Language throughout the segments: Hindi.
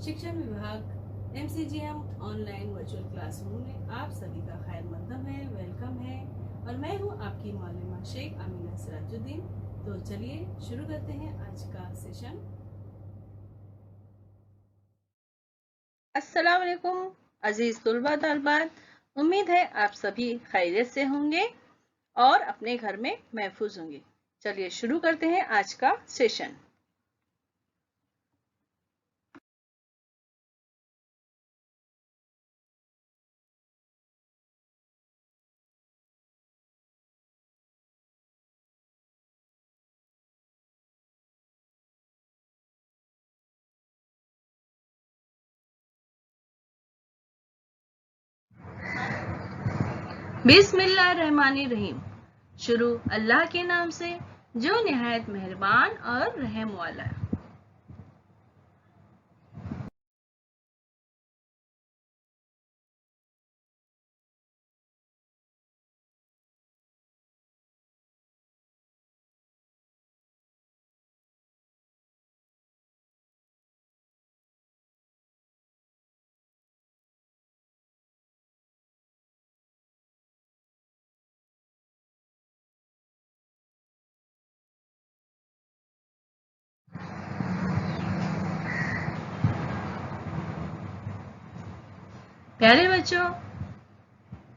शिक्षण विभाग MCGM ऑनलाइन वर्चुअल क्लासरूम में आप सभी का खैर मकदम है, वेलकम है। और मैं हूं आपकी मौलमा शेख आमीना सिराजुद्दीन। तो चलिए शुरू करते हैं आज का सेशन। अस्सलाम वालेकुम अजीज तुलबा तलबात, उम्मीद है आप सभी खैरियत से होंगे और अपने घर में महफूज होंगे। चलिए शुरू करते हैं आज का सेशन। बिस्मिल्लाहिर्रहमानिर्रहीम। शुरू अल्लाह के नाम से जो निहायत मेहरबान और रहम वाला। प्यारे बच्चों,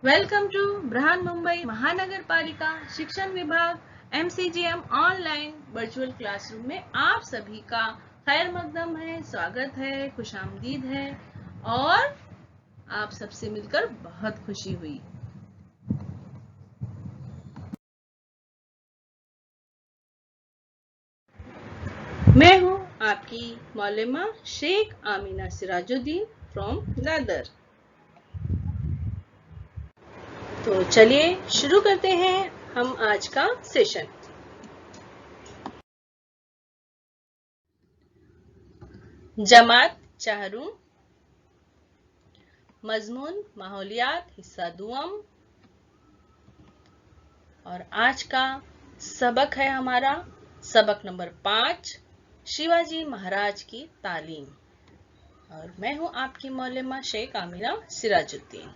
वेलकम टू बृहन मुंबई महानगर पालिका शिक्षण विभाग MCGM ऑनलाइन वर्चुअल क्लासरूम में आप सभी का खैर मकदम है, स्वागत है, खुशामदीद है और आप सबसे मिलकर बहुत खुशी हुई। मैं हूं आपकी मौलमा शेख आमीना सिराजुद्दीन फ्रॉम दादर। तो चलिए शुरू करते हैं हम आज का सेशन। जमात चाहरू, मजमून माहौलियात हिस्सा दुआम, और आज का सबक है हमारा सबक नंबर 5, शिवाजी महाराज की तालीम। और मैं हूं आपकी मौलमा शेख आमीना सिराजुद्दीन।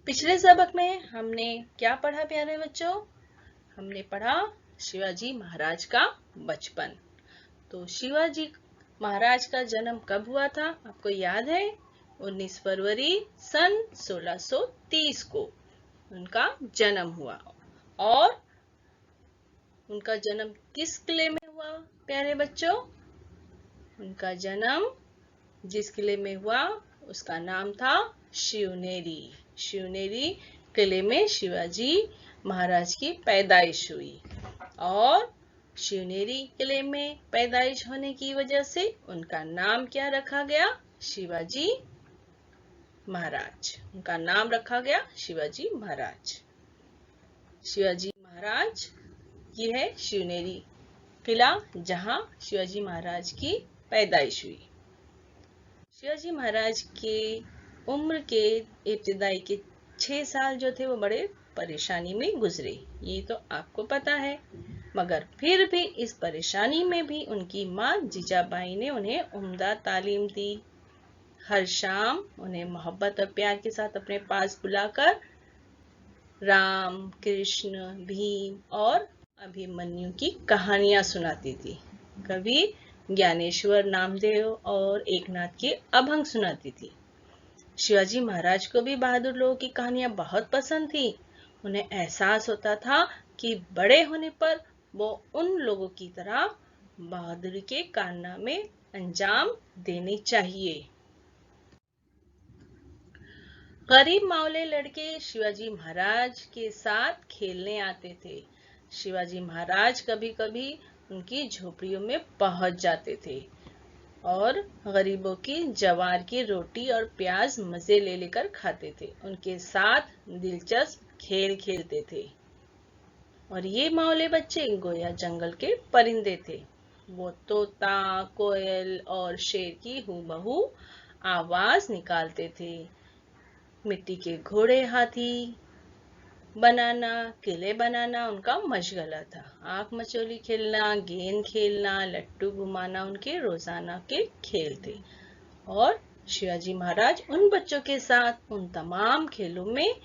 पिछले सबक में हमने क्या पढ़ा प्यारे बच्चों? हमने पढ़ा शिवाजी महाराज का बचपन। तो शिवाजी महाराज का जन्म कब हुआ था, आपको याद है? 19 फरवरी सन 1630 को उनका जन्म हुआ। और उनका जन्म किस किले में हुआ प्यारे बच्चों? उनका जन्म जिस किले में हुआ उसका नाम था शिवनेरी। शिवनेरी किले में शिवाजी महाराज की पैदाइश हुई। और शिवनेरी किले में पैदाइश होने की वजह से उनका नाम क्या रखा गया? शिवाजी महाराज। उनका नाम रखा गया शिवाजी महाराज। शिवाजी महाराज, ये है शिवनेरी किला जहां शिवाजी महाराज की पैदाइश हुई। शिवाजी महाराज के उम्र के इब्तिदाई के 6 साल जो थे वो बड़े परेशानी में गुजरे, ये तो आपको पता है। मगर फिर भी इस परेशानी में भी उनकी माँ जीजाबाई ने उन्हें उम्दा तालीम दी। हर शाम उन्हें मोहब्बत और प्यार के साथ अपने पास बुलाकर राम, कृष्ण, भीम और अभिमन्यु की कहानियां सुनाती थी। कभी ज्ञानेश्वर, नामदेव और एकनाथ की अभंग सुनाती थी। शिवाजी महाराज को भी बहादुर लोगों की कहानियां बहुत पसंद थी। उन्हें एहसास होता था कि बड़े होने पर वो उन लोगों की तरह बहादुरी के कारनामे अंजाम देने चाहिए। गरीब मावले लड़के शिवाजी महाराज के साथ खेलने आते थे। शिवाजी महाराज कभी कभी उनकी झोपड़ियों में पहुंच जाते थे और गरीबों की जवार की रोटी और प्याज मजे ले लेकर खाते थे। उनके साथ दिलचस्प खेल खेलते थे। और ये मावले बच्चे गोया जंगल के परिंदे थे। वो तोता, कोयल और शेर की हूबहू आवाज निकालते थे। मिट्टी के घोड़े, हाथी बनाना, किले बनाना उनका मशगला था। आंख मचोली खेलना, गेंद खेलना, लट्टू घुमाना उनके रोजाना के खेल थे। और शिवाजी महाराज उन बच्चों के साथ उन तमाम खेलों में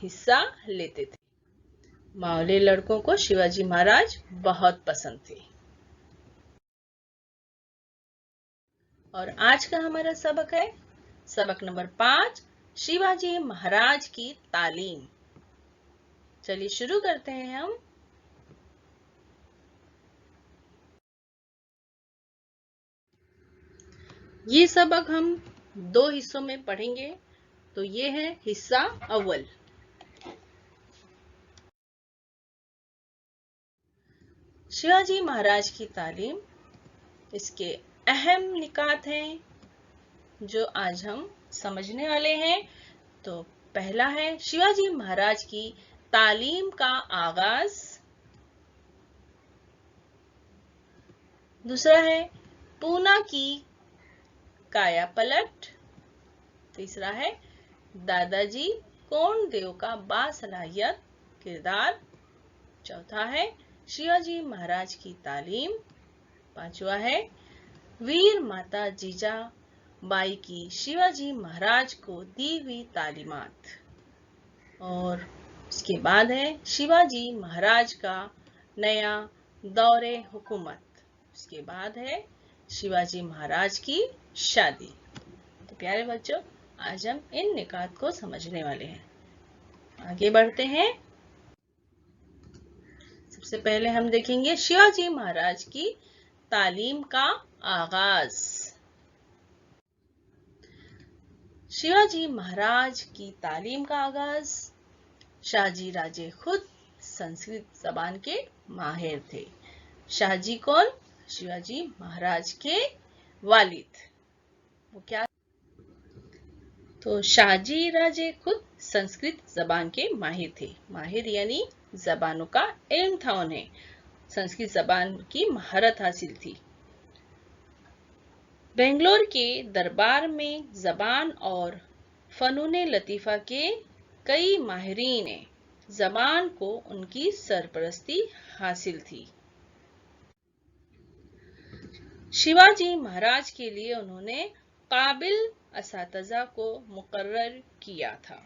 हिस्सा लेते थे। मावले लड़कों को शिवाजी महाराज बहुत पसंद थे। और आज का हमारा सबक है सबक नंबर 5, शिवाजी महाराज की तालीम। चलिए शुरू करते हैं हम। ये सबक हम 2 हिस्सों में पढ़ेंगे। तो ये है हिस्सा अव्वल। शिवाजी महाराज की तालीम, इसके अहम निकात हैं जो आज हम समझने वाले हैं। तो पहला है शिवाजी महाराज की तालीम का आगाज। दूसरा है पूना की काया पलट। तीसरा है दादाजी कोंडदेव का बासलाहियत किरदार। चौथा है शिवाजी महाराज की तालीम। पांचवा है वीर माता जीजा बाई की शिवाजी महाराज को दी हुई तालीमात। और उसके बाद है शिवाजी महाराज का नया दौरे हुकूमत। उसके बाद है शिवाजी महाराज की शादी। तो प्यारे बच्चों, आज हम इन निकात को समझने वाले हैं। आगे बढ़ते हैं। सबसे पहले हम देखेंगे शिवाजी महाराज की तालीम का आगाज। शिवाजी महाराज की तालीम का आगाज। शाहजी राजे खुद संस्कृत जबान के माहिर थे। शाहजी कौन? शिवाजी महाराज के वालिद। वो क्या? तो शाहजी राजे खुद संस्कृत जबान के माहिर थे। माहिर यानी जबानों का इल्म था उन्हें। संस्कृत जबान की महारत हासिल थी। बेंगलोर के दरबार में जबान और फनूने लतीफा के कई माहिरीन ने जबान को उनकी सरपरस्ती हासिल थी। शिवाजी महाराज के लिए उन्होंने काबिल असातिज़ा को मुकर्रर किया था।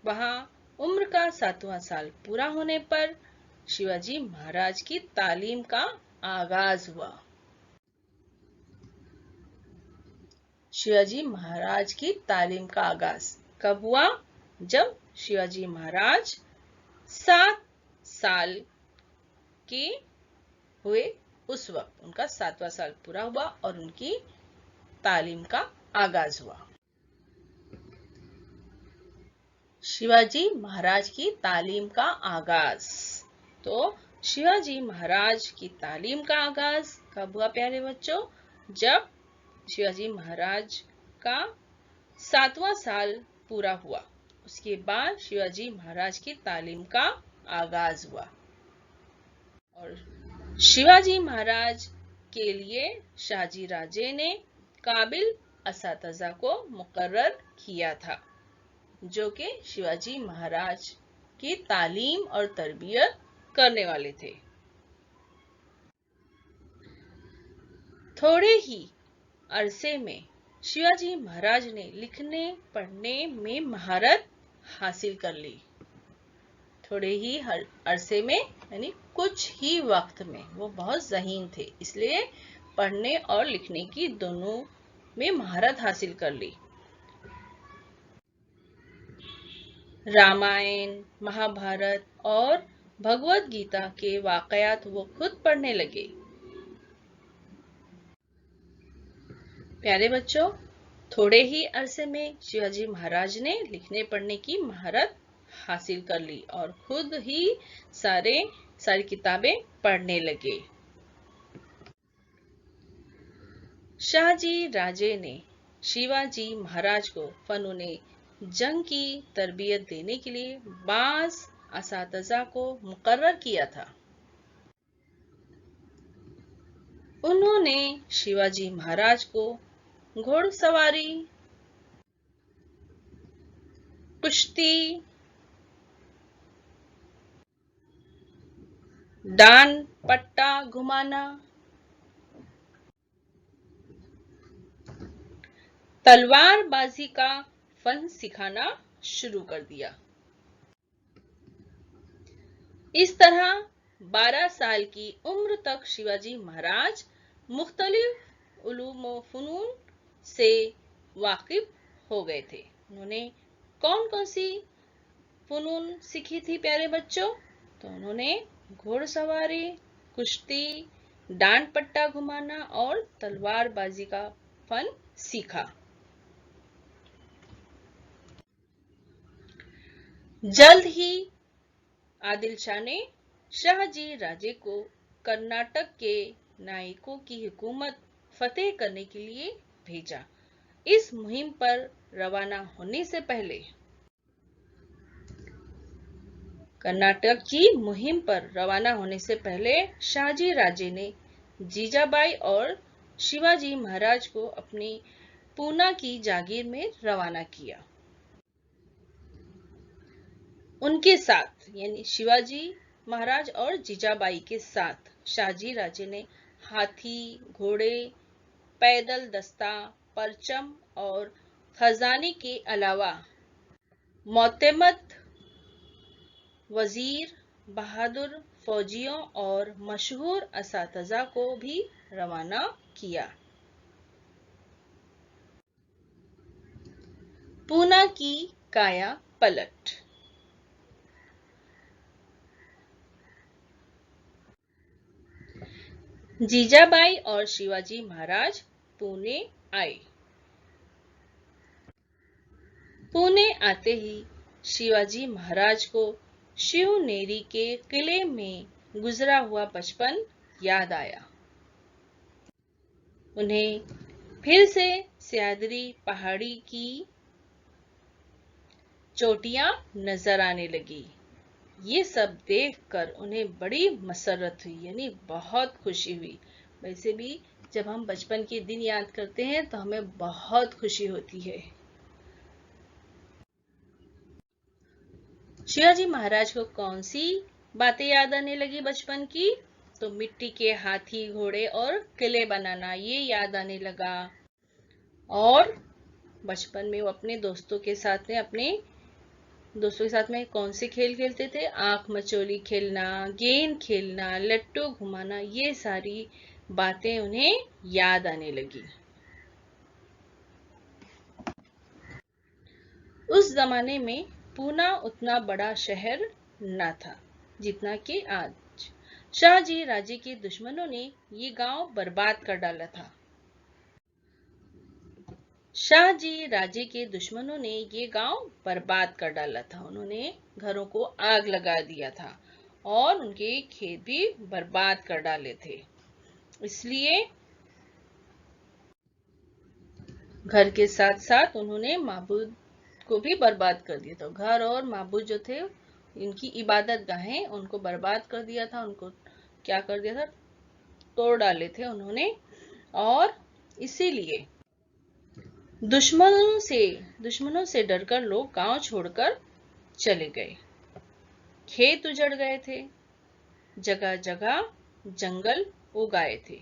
वहां उम्र का 7वां साल पूरा होने पर शिवाजी महाराज की तालीम का आगाज हुआ। शिवाजी महाराज की तालीम का आगाज कब हुआ? जब शिवाजी महाराज 7 साल के हुए, उस वक्त उनका 7वां साल पूरा हुआ और उनकी तालीम का आगाज हुआ। शिवाजी महाराज की तालीम का आगाज। तो शिवाजी महाराज की तालीम का आगाज कब हुआ प्यारे बच्चों? जब शिवाजी महाराज का 7वां साल पूरा हुआ। उसके बाद शिवाजी महाराज की तालीम का आगाज हुआ। और शिवाजी महाराज के लिए शाहजी राजे ने काबिल असातिज़ा को मुकर्रर किया था, जो कि शिवाजी महाराज की तालीम और तरबियत करने वाले थे। थोड़े ही अरसे में शिवाजी महाराज ने लिखने पढ़ने में महारत हासिल कर ली। थोड़े ही अरसे में यानी कुछ ही वक्त में वो बहुत ज़हीन थे, इसलिए पढ़ने और लिखने की दोनों में महारत हासिल कर ली। रामायण, महाभारत और भगवत गीता के वाकयात वो खुद पढ़ने लगे। प्यारे बच्चों, थोड़े ही अरसे में शिवाजी महाराज ने लिखने पढ़ने की महारत हासिल कर ली और खुद ही सारी किताबें पढ़ने लगे। शाहजी राजे ने शिवाजी महाराज को फनूने जंग की तरबियत देने के लिए बाज़ असातिज़ा को मुकर्रर किया था। उन्होंने शिवाजी महाराज को घुड़सवारी, कुश्ती, डांड पट्टा घुमाना, तलवारबाजी का फन सिखाना शुरू कर दिया। इस तरह 12 साल की उम्र तक शिवाजी महाराज मुख्तलिफ उलूम व फनून से वाकिफ हो गए थे। उन्होंने कौन कौन सी फनून सीखी थी प्यारे बच्चों? तो उन्होंने घोड़सवारी, कुश्ती, डांड पट्टा घुमाना और तलवारबाजी का फन सीखा। जल्द ही आदिल शाह ने शाहजी राजे को कर्नाटक के नायकों की हुकूमत फतेह करने के लिए भेजा। इस मुहिम पर रवाना होने से पहले शाहजी राजे ने जीजाबाई और शिवाजी महाराज को अपनी पूना की जागीर में रवाना किया। उनके साथ यानी शिवाजी महाराज और जीजाबाई के साथ शाहजी राजे ने हाथी, घोड़े, पैदल दस्ता, परचम और खजाने के अलावा मोतमद वजीर, बहादुर फौजियों और मशहूर असातिज़ा को भी रवाना किया। पूना की काया पलट। जीजाबाई और शिवाजी महाराज पुणे आए। पुणे आते ही शिवाजी महाराज को शिवनेरी के किले में गुजरा हुआ बचपन याद आया। उन्हें फिर से सह्याद्री पहाड़ी की चोटियां नजर आने लगी। ये सब देखकर उन्हें बड़ी मसरत हुई, यानी बहुत खुशी हुई। वैसे भी जब हम बचपन के दिन याद करते हैं तो हमें बहुत खुशी होती है। शिवाजी महाराज को कौन सी बातें याद आने लगी बचपन की? तो मिट्टी के हाथी, घोड़े और किले बनाना ये याद आने लगा। और बचपन में वो अपने दोस्तों के साथ में कौन से खेल खेलते थे? आंख मचोली खेलना, गेंद खेलना, लट्टू घुमाना, ये सारी बातें उन्हें याद आने लगी। उस जमाने में पूना उतना बड़ा शहर न था जितना कि आज। शाहजी राजे के दुश्मनों ने ये गांव बर्बाद कर डाला था। उन्होंने घरों को आग लगा दिया था और उनके खेत भी बर्बाद कर डाले थे। इसलिए घर के साथ साथ उन्होंने माबूद को भी बर्बाद कर दिया था। घर और माबूद जो थे, इनकी इबादत गाहें, उनको बर्बाद कर दिया था। उनको क्या कर दिया था? तोड़ डाले थे उन्होंने। और इसीलिए दुश्मनों से डरकर लोग गांव छोड़कर चले गए। खेत उजड़ गए थे, जगह जगह जंगल उगाए थे।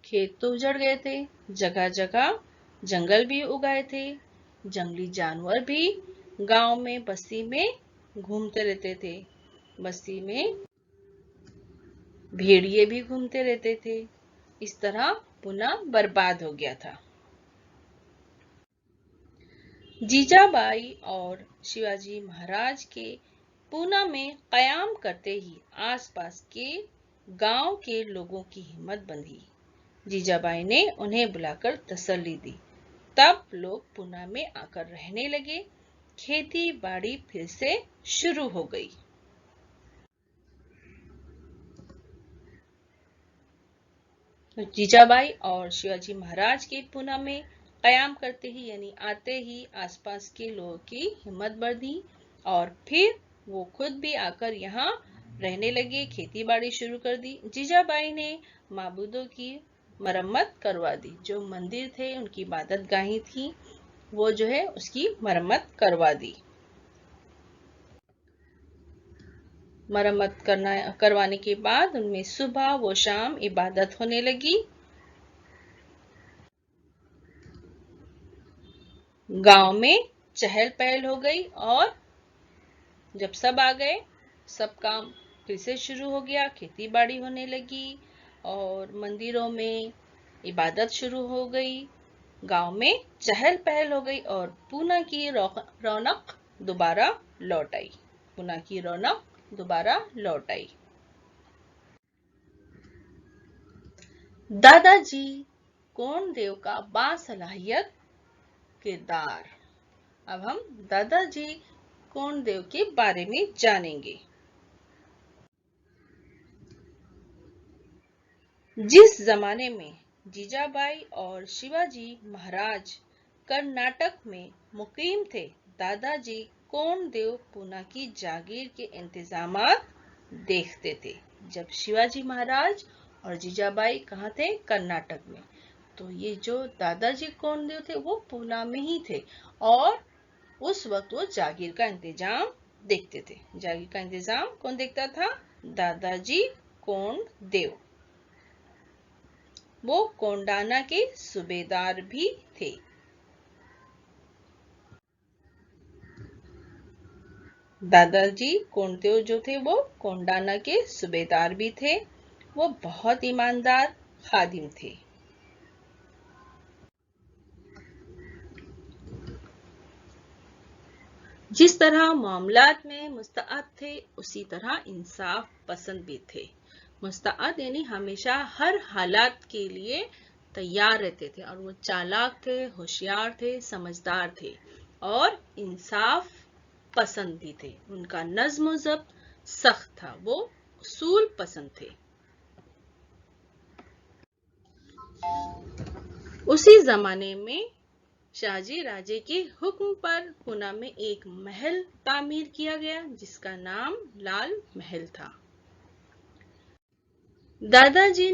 खेत तो उजड़ गए थे, जगह जगह जंगल भी उगाए थे। जंगली जानवर भी गांव में बस्ती में घूमते रहते थे। बस्ती में भेड़िए भी घूमते रहते थे। इस तरह पुना बर्बाद हो गया था। जीजाबाई और शिवाजी महाराज के पूना में कयाम करते ही आसपास के गांव के लोगों की हिम्मत बंधी। जीजाबाई ने उन्हें बुलाकर तसल्ली दी। तब लोग पूना में आकर रहने लगे। खेती बाड़ी फिर से शुरू हो गई। जीजाबाई और शिवाजी महाराज के पूना में कयाम करते ही यानी आते ही आसपास के लोगों की हिम्मत बढ़ी और फिर वो खुद भी आकर यहाँ रहने लगे, खेती बाड़ी शुरू कर दी। जीजाबाई ने माबूदों की मरम्मत करवा दी। जो मंदिर थे, उनकी इबादत गाहें थी, वो जो है उसकी मरम्मत करवा दी। मरम्मत करवाने के बाद उनमें सुबह व शाम इबादत होने लगी। गांव में चहल पहल हो गई और जब सब आ गए, सब काम फिर से शुरू हो गया, खेती बाड़ी होने लगी और मंदिरों में इबादत शुरू हो गई। गांव में चहल पहल हो गई और पूना की रौनक दोबारा लौट आई। पूना की रौनक दोबारा लौट आई। दादाजी कोंडदेव का बासलाहियत किरदार। अब हम दादाजी कोंडदेव के बारे में जानेंगे। जिस जमाने में जीजाबाई और शिवाजी महाराज कर्नाटक में मुकीम थे, दादाजी कोंडदेव पूना की जागीर के इंतजामात देखते थे। जब शिवाजी महाराज और जीजाबाई कहाँ थे? कर्नाटक में। तो ये जो दादाजी कोंडदेव थे वो पूना में ही थे और उस वक्त वो जागीर का इंतजाम देखते थे। जागीर का इंतजाम कौन देखता था? दादाजी कोंडदेव। वो कोंडाना के सूबेदार भी थे। दादाजी कोंडदेव जो थे वो कोंडाना के सूबेदार भी थे। वो बहुत ईमानदार खादिम थे। जिस तरह मामलात में मुस्तअद थे, उसी तरह इंसाफ पसंद भी थे। मुस्तअद यानी हमेशा हर हालात के लिए तैयार रहते थे और वो चालाक थे, होशियार थे, समझदार थे और इंसाफ पसंद भी थे। उनका नज्म ज़ब्त सख्त था। वो उसूल पसंद थे। उसी जमाने में शाहजी राजे के हुक्म पर पूना में एक महल तामीर किया गया जिसका नाम लाल महल था। दादाजी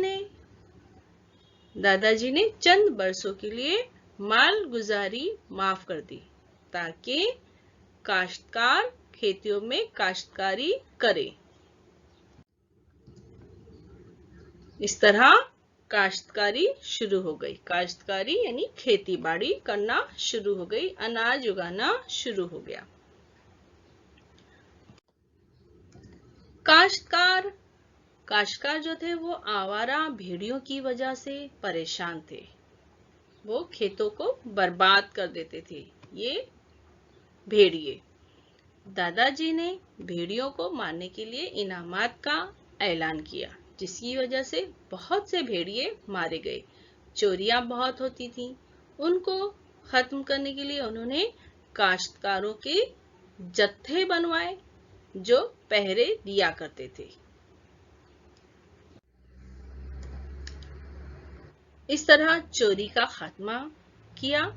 ने चंद बरसों के लिए मालगुजारी माफ कर दी ताकि काश्तकार खेतियों में काश्तकारी करे। इस तरह काश्तकारी शुरू हो गई। काश्तकारी यानी खेती बाड़ी करना शुरू हो गई, अनाज उगाना शुरू हो गया। काश्तकार जो थे वो आवारा भेड़ियों की वजह से परेशान थे। वो खेतों को बर्बाद कर देते थे, ये भेड़िए। दादाजी ने भेड़ियों को मारने के लिए इनामात का ऐलान किया, जिसकी वजह से बहुत से भेड़िए मारे गए। चोरियां बहुत होती थीं। उनको खत्म करने के लिए उन्होंने काश्तकारों के जत्थे बनवाए जो पहरे दिया करते थे। इस तरह चोरी का खात्मा किया।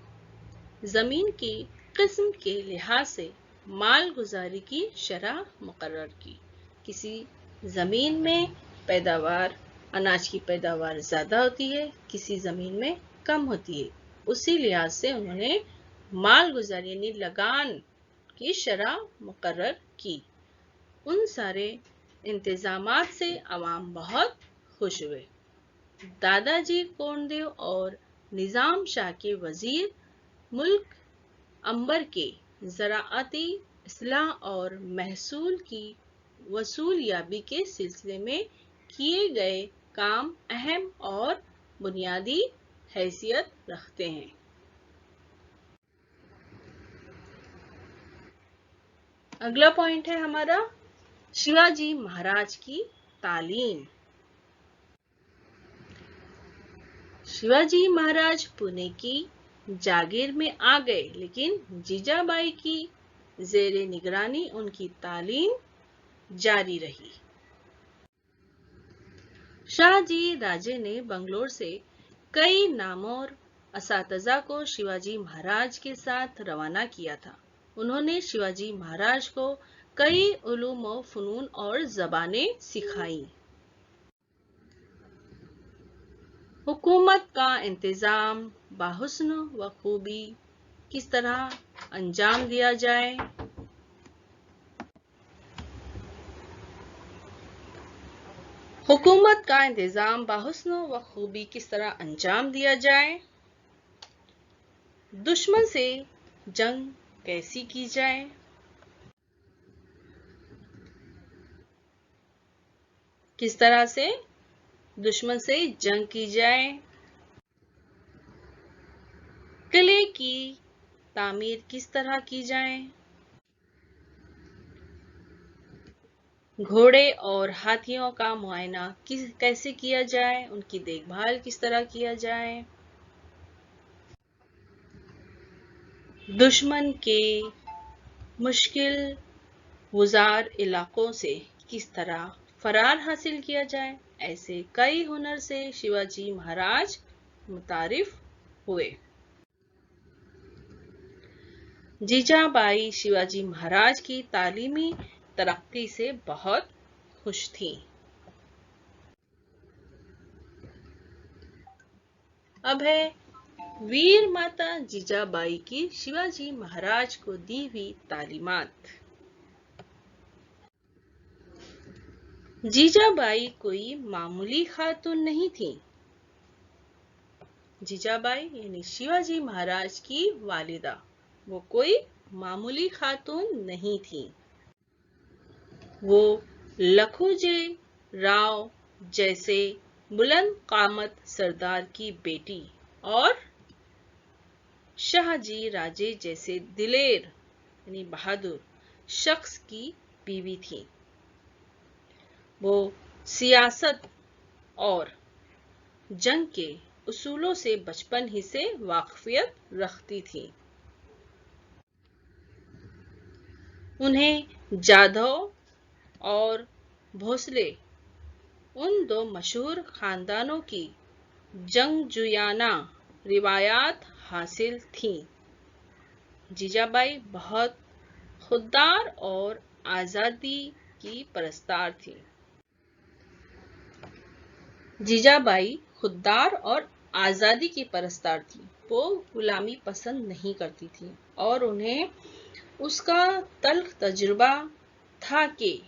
जमीन की किस्म के लिहाज से मालगुजारी की शरह मुकर्रर की। किसी जमीन में अनाज की पैदावार ज्यादा होती है, किसी जमीन में कम होती है। उसी लिहाज से उन्होंने मालगुजारी यानी लगान की शरह मुकर्रर की। उन सारे इंतजामात से अवाम बहुत खुश हुए। दादाजी कोंडदेव और निजाम शाह के वजीर मुल्क अंबर के ज़राअती इस्लाह और महसूल की वसूलियाबी के सिलसिले में किए गए काम अहम और बुनियादी हैसियत रखते हैं। अगला पॉइंट है हमारा शिवाजी महाराज की तालीम। शिवाजी महाराज पुणे की जागीर में आ गए, लेकिन जीजाबाई की जेरे निगरानी उनकी तालीम जारी रही। शाहजी राजे ने बंगलोर से कई नामौर असातिज़ा को शिवाजी महाराज के साथ रवाना किया था। उन्होंने शिवाजी महाराज को कई उलूम व फ़नून और ज़बानें सिखाई। हुकूमत का इंतजाम बाहुस्न व खूबी किस तरह अंजाम दिया जाए, हुकूमत का इंतजाम बाहुस्न व खूबी किस तरह अंजाम दिया जाए, दुश्मन से जंग कैसी की जाए, किस तरह से दुश्मन से जंग की जाए, किले की तामीर किस तरह की जाए, घोड़े और हाथियों का मुआयना कैसे किया जाए, उनकी देखभाल किस तरह किया जाए, दुश्मन के मुश्किल गुजार इलाकों से किस तरह फरार हासिल किया जाए। ऐसे कई हुनर से शिवाजी महाराज मुतारिफ हुए। जीजाबाई शिवाजी महाराज की तालीमी तरक्की से बहुत खुश थीं। अब है वीर माता जीजाबाई की शिवाजी महाराज को दी हुई तालीमात। जीजाबाई कोई मामूली खातून नहीं थी। जीजाबाई यानी शिवाजी महाराज की वालिदा, वो कोई मामूली खातून नहीं थी। वो लखुजी राव जैसे बुलंद कामत सरदार की बेटी और शाहजी राजे जैसे दिलेर यानी बहादुर शख्स की बीवी थी। वो सियासत और जंग के उसूलों से बचपन ही से वाकफियत रखती थी। उन्हें जाधव और भोसले उन दो मशहूर खानदानों की जंगजुयाना रिवायात हासिल थीं। जीजाबाई बहुत खुददार और आजादी की परस्तार थी। जीजाबाई खुददार और आजादी की परस्तार थी। वो गुलामी पसंद नहीं करती थी और उन्हें उसका तल्ख तजुर्बा था कि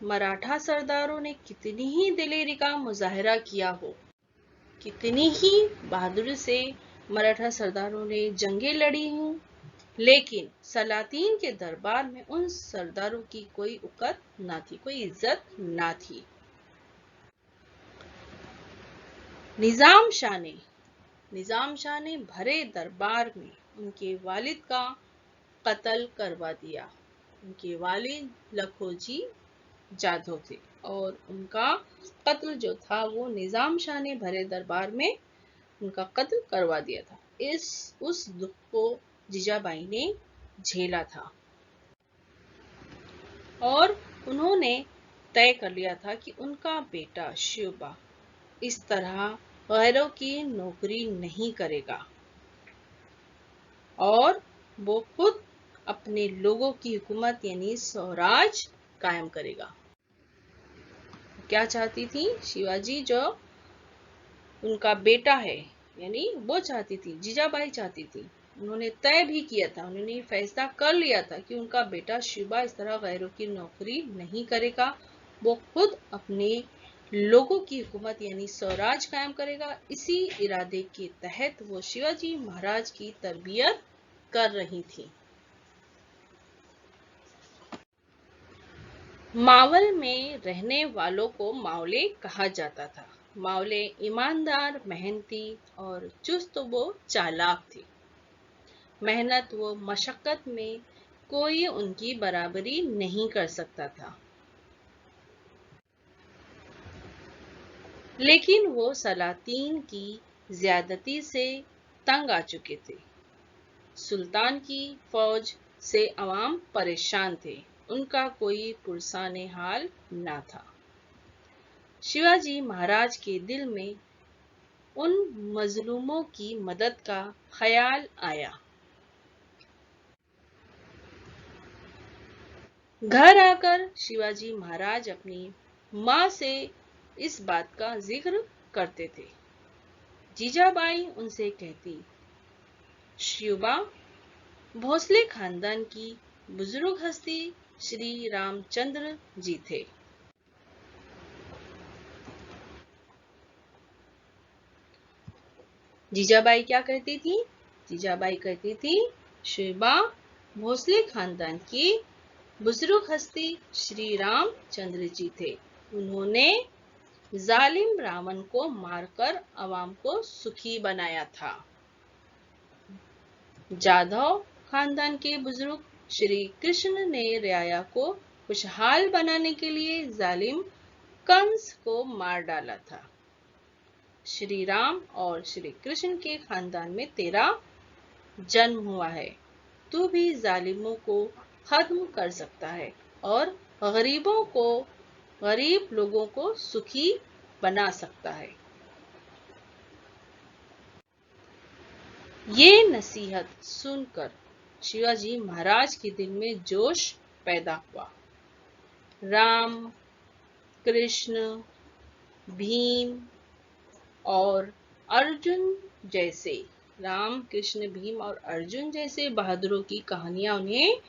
मराठा सरदारों ने कितनी ही दिलेरी का मुजाहरा किया हो, कितनी ही बहादुरी से मराठा सरदारों ने जंगें लड़ी हों, लेकिन सलातीन के दरबार में उन सरदारों की कोई उकत ना थी, कोई इज्जत ना थी। निजाम शाह ने भरे दरबार में उनके वालिद का कत्ल करवा दिया। उनके वालिद लखोजी जाधव थे और उनका कत्ल जो था वो निजाम शाह ने भरे दरबार में उनका कत्ल करवा दिया था। उस दुख को जीजाबाई ने झेला था और उन्होंने तय कर लिया था कि उनका बेटा शिवबा इस तरह गैरों की नौकरी नहीं करेगा और वो खुद अपने लोगों की हुकूमत यानी स्वराज कायम करेगा। क्या चाहती थी शिवाजी, जो उनका बेटा है यानी वो चाहती थी, जीजाबाई चाहती थी, उन्होंने तय भी किया था, उन्होंने फैसला कर लिया था कि उनका बेटा शिवा इस तरह गैरों की नौकरी नहीं करेगा, वो खुद अपने लोगों की हुकूमत यानी स्वराज कायम करेगा। इसी इरादे के तहत वो शिवाजी महाराज की तरबियत कर रही थी। मावल में रहने वालों को मावले कहा जाता था। मावले ईमानदार, मेहनती और चुस्त व चालाक थे। मेहनत व मशक्कत में कोई उनकी बराबरी नहीं कर सकता था। लेकिन वो सलातीन की ज्यादती से तंग आ चुके थे। सुल्तान की फौज से अवाम परेशान थे, उनका कोई पुरसाने हाल ना था। शिवाजी महाराज के दिल में उन मजलूमों की मदद का ख्याल आया। घर आकर शिवाजी महाराज अपनी माँ से इस बात का जिक्र करते थे। जीजाबाई उनसे कहती, शिवबा, भोसले खानदान की बुजुर्ग हस्ती श्री रामचंद्र जी थे। जीजाबाई क्या कहती थी? जीजाबाई कहती थी शिवा भोसले खानदान की बुजुर्ग हस्ती श्री रामचंद्र जी थे। उन्होंने जालिम रावण को मारकर अवाम को सुखी बनाया था। जाधव खानदान के बुजुर्ग श्री कृष्ण ने रियाया को खुशहाल बनाने के लिए जालिम कंस को मार डाला था। श्री राम और श्री कृष्ण के खानदान में तेरा जन्म हुआ है। तू भी जालिमों को खत्म कर सकता है और गरीब लोगों को सुखी बना सकता है। ये नसीहत सुनकर शिवाजी महाराज के दिल में जोश पैदा हुआ। राम, कृष्ण, भीम और अर्जुन जैसे बहादुरों की कहानियां उन्हें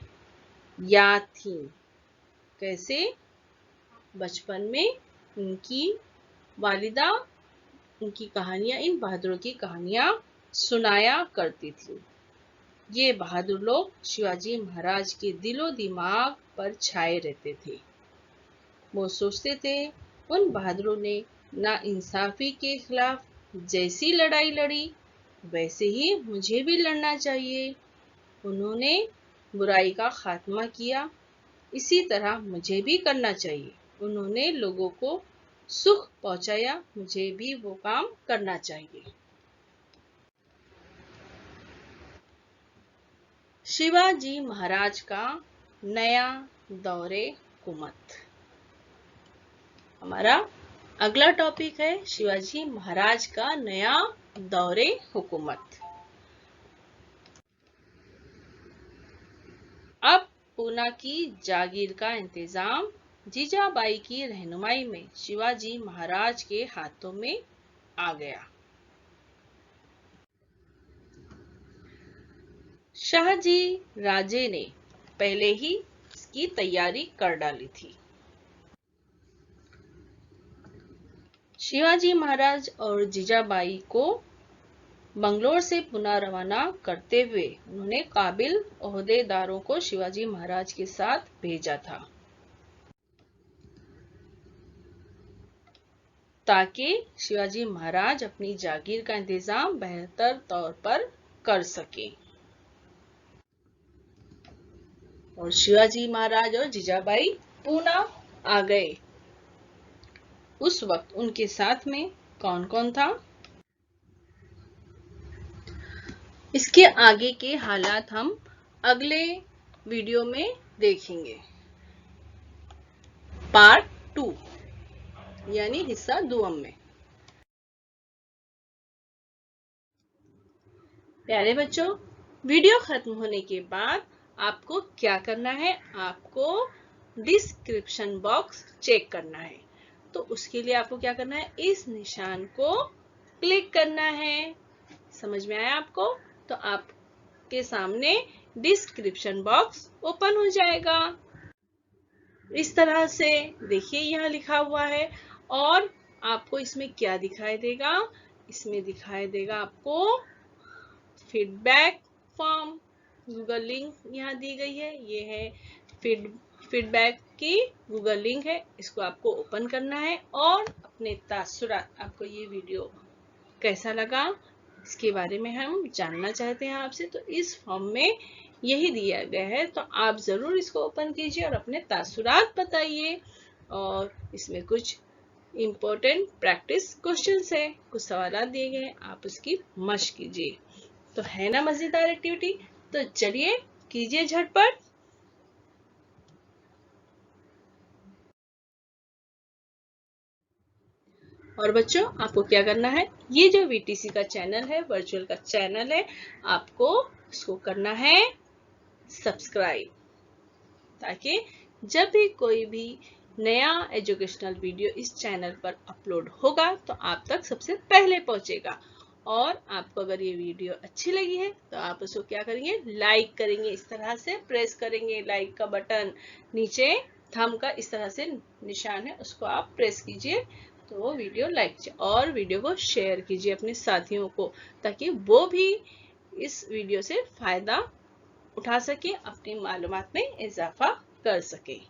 याद थीं। कैसे? बचपन में उनकी वालिदा इन बहादुरों की कहानियां सुनाया करती थी। ये बहादुर लोग शिवाजी महाराज के दिलो दिमाग पर छाए रहते थे। वो सोचते थे उन बहादुरों ने नाइंसाफी के खिलाफ जैसी लड़ाई लड़ी वैसे ही मुझे भी लड़ना चाहिए। उन्होंने बुराई का खात्मा किया, इसी तरह मुझे भी करना चाहिए। उन्होंने लोगों को सुख पहुंचाया, मुझे भी वो काम करना चाहिए। शिवाजी महाराज का नया दौरे हुकूमत। हमारा अगला टॉपिक है शिवाजी महाराज का नया दौरे हुकूमत। अब पूना की जागीर का इंतजाम जीजाबाई की रहनुमाई में शिवाजी महाराज के हाथों में आ गया। शाहजी राजे ने पहले ही इसकी तैयारी कर डाली थी। शिवाजी महाराज और जीजाबाई को बंगलोर से पुणे रवाना करते हुए उन्होंने काबिल ओहदेदारों को शिवाजी महाराज के साथ भेजा था ताकि शिवाजी महाराज अपनी जागीर का इंतजाम बेहतर तौर पर कर सके। और शिवाजी महाराज और जीजाबाई पूना आ गए। उस वक्त उनके साथ में कौन कौन था? इसके आगे के हालात हम अगले वीडियो में देखेंगे। पार्ट 2 यानी हिस्सा 2 में। प्यारे बच्चों, वीडियो खत्म होने के बाद आपको क्या करना है? आपको डिस्क्रिप्शन बॉक्स चेक करना है। तो उसके लिए आपको क्या करना है? इस निशान को क्लिक करना है। समझ में आया आपको? तो आपके सामने डिस्क्रिप्शन बॉक्स ओपन हो जाएगा। इस तरह से देखिए यहाँ लिखा हुआ है और आपको इसमें क्या दिखाई देगा? इसमें दिखाई देगा आपको फीडबैक फॉर्म। गूगल लिंक यहाँ दी गई है। ये है फीडबैक की गूगल लिंक है। इसको आपको ओपन करना है और अपने तासुरात, आपको ये वीडियो कैसा लगा इसके बारे में हम जानना चाहते हैं आपसे। तो इस फॉर्म में यही दिया गया है, तो आप जरूर इसको ओपन कीजिए और अपने तासुरात बताइए। और इसमें कुछ इम्पोर्टेंट प्रैक्टिस क्वेश्चंस है, कुछ सवाल दिए गए हैं, आप उसकी मशक कीजिए। तो है ना मजेदार एक्टिविटी? तो चलिए कीजिए झटपट। और बच्चों, आपको क्या करना है? ये जो VTC का चैनल है, वर्चुअल का चैनल है, आपको इसको करना है सब्सक्राइब, ताकि जब भी कोई भी नया एजुकेशनल वीडियो इस चैनल पर अपलोड होगा तो आप तक सबसे पहले पहुंचेगा। और आपको अगर ये वीडियो अच्छी लगी है तो आप उसको क्या करेंगे? लाइक करेंगे। इस तरह से प्रेस करेंगे लाइक का बटन। नीचे थंब का इस तरह से निशान है, उसको आप प्रेस कीजिए तो वो वीडियो लाइक कीजिए और वीडियो को शेयर कीजिए अपने साथियों को, ताकि वो भी इस वीडियो से फायदा उठा सके, अपनी मालूमात में इजाफा कर सके।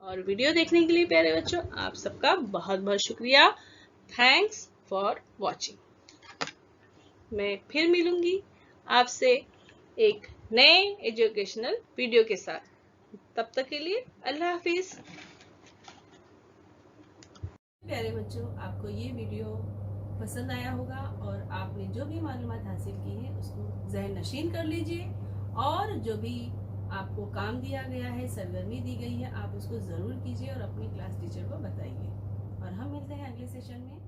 और वीडियो देखने के लिए प्यारे बच्चों आप सबका बहुत बहुत शुक्रिया। Thanks for watching. मैं फिर मिलूंगी आपसे एक नए एजुकेशनल वीडियो के साथ। तब तक के लिए अल्लाह हाफिज। प्यारे बच्चों, आपको ये वीडियो पसंद आया होगा और आपने जो भी मालूमात हासिल की है उसको ज़हन नशीन कर लीजिए, और जो भी आपको काम दिया गया है, सरगर्मी दी गई है, आप उसको ज़रूर कीजिए और अपनी क्लास टीचर को बताइए। और हम मिलते हैं अगले सेशन में।